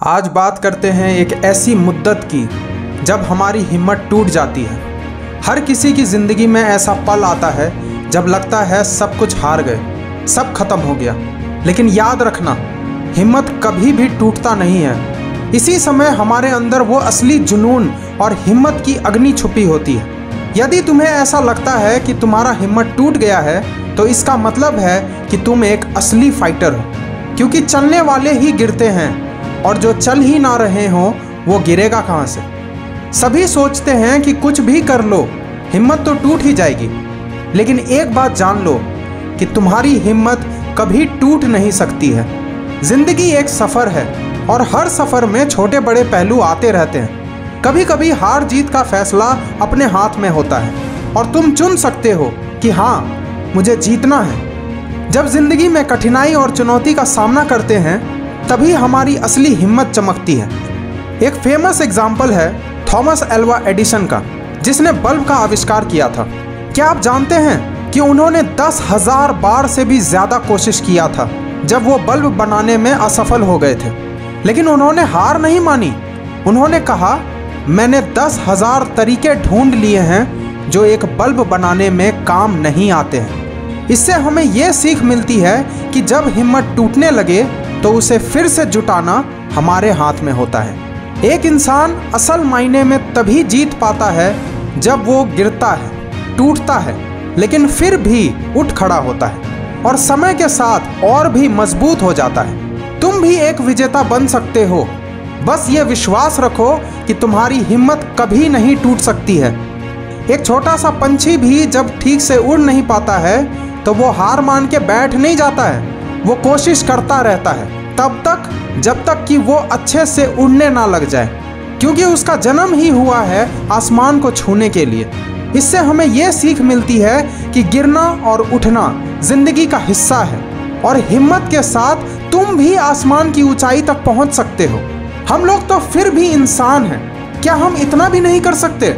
आज बात करते हैं एक ऐसी मुद्दत की जब हमारी हिम्मत टूट जाती है। हर किसी की ज़िंदगी में ऐसा पल आता है जब लगता है सब कुछ हार गए, सब खत्म हो गया। लेकिन याद रखना, हिम्मत कभी भी टूटता नहीं है। इसी समय हमारे अंदर वो असली जुनून और हिम्मत की अग्नि छुपी होती है। यदि तुम्हें ऐसा लगता है कि तुम्हारा हिम्मत टूट गया है तो इसका मतलब है कि तुम एक असली फाइटर हो, क्योंकि चलने वाले ही गिरते हैं और जो चल ही ना रहे हों वो गिरेगा कहाँ से। सभी सोचते हैं कि कुछ भी कर लो हिम्मत तो टूट ही जाएगी, लेकिन एक बात जान लो कि तुम्हारी हिम्मत कभी टूट नहीं सकती है। जिंदगी एक सफ़र है और हर सफ़र में छोटे बड़े पहलू आते रहते हैं। कभी कभी हार जीत का फैसला अपने हाथ में होता है और तुम चुन सकते हो कि हाँ, मुझे जीतना है। जब जिंदगी में कठिनाई और चुनौती का सामना करते हैं तभी हमारी असली हिम्मत चमकती है। एक फेमस एग्जाम्पल है थॉमस एल्वा एडिसन का, जिसने बल्ब का आविष्कार किया था। क्या आप जानते हैं कि उन्होंने 10,000 बार से भी ज़्यादा कोशिश किया था जब वो बल्ब बनाने में असफल हो गए थे, लेकिन उन्होंने हार नहीं मानी। उन्होंने कहा, मैंने 10,000 तरीके ढूंढ लिए हैं जो एक बल्ब बनाने में काम नहीं आते हैं। इससे हमें ये सीख मिलती है कि जब हिम्मत टूटने लगे तो उसे फिर से जुटाना हमारे हाथ में होता है। एक इंसान असल मायने में तभी जीत पाता है जब वो गिरता है, टूटता है, लेकिन फिर भी उठ खड़ा होता है और समय के साथ और भी मजबूत हो जाता है। तुम भी एक विजेता बन सकते हो। बस ये विश्वास रखो कि तुम्हारी हिम्मत कभी नहीं टूट सकती है। एक छोटा सा पंछी भी जब ठीक से उड़ नहीं पाता है तो वो हार मान के बैठ नहीं जाता है, वो कोशिश करता रहता है तब तक जब तक कि वो अच्छे से उड़ने ना लग जाए, क्योंकि उसका जन्म ही हुआ है आसमान को छूने के लिए। इससे हमें ये सीख मिलती है कि गिरना और उठना जिंदगी का हिस्सा है और हिम्मत के साथ तुम भी आसमान की ऊंचाई तक पहुंच सकते हो। हम लोग तो फिर भी इंसान हैं, क्या हम इतना भी नहीं कर सकते?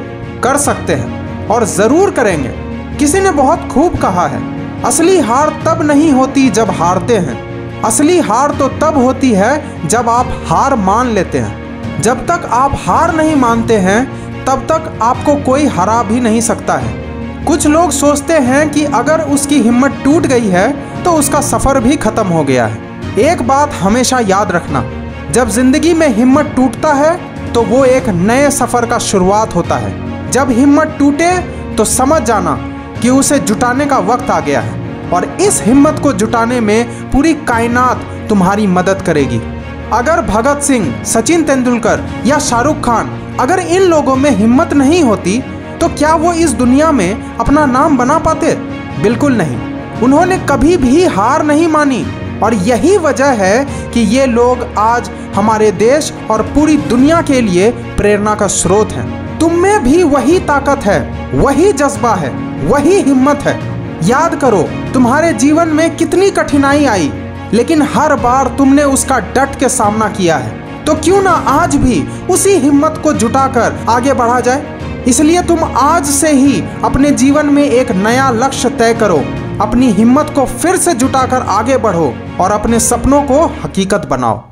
कर सकते हैं और ज़रूर करेंगे। किसी ने बहुत खूब कहा है, असली हार तब नहीं होती जब हारते हैं, असली हार तो तब होती है जब आप हार मान लेते हैं। जब तक आप हार नहीं मानते हैं तब तक आपको कोई हरा भी नहीं सकता है। कुछ लोग सोचते हैं कि अगर उसकी हिम्मत टूट गई है तो उसका सफ़र भी ख़त्म हो गया है। एक बात हमेशा याद रखना, जब ज़िंदगी में हिम्मत टूटता है तो वो एक नए सफ़र का शुरुआत होता है। जब हिम्मत टूटे तो समझ जाना कि उसे जुटाने का वक्त आ गया है और इस हिम्मत को जुटाने में पूरी कायनात तुम्हारी मदद करेगी। अगर भगत सिंह, सचिन तेंदुलकर या शाहरुख खान, अगर इन लोगों में हिम्मत नहीं होती तो क्या वो इस दुनिया में अपना नाम बना पाते? बिल्कुल नहीं। उन्होंने कभी भी हार नहीं मानी और यही वजह है कि ये लोग आज हमारे देश और पूरी दुनिया के लिए प्रेरणा का स्रोत हैं। तुम में भी वही ताकत है, वही जज्बा है, वही हिम्मत है। याद करो, तुम्हारे जीवन में कितनी कठिनाई आई, लेकिन हर बार तुमने उसका डट के सामना किया है। तो क्यों ना आज भी उसी हिम्मत को जुटाकर आगे बढ़ा जाए। इसलिए तुम आज से ही अपने जीवन में एक नया लक्ष्य तय करो, अपनी हिम्मत को फिर से जुटाकर आगे बढ़ो और अपने सपनों को हकीकत बनाओ।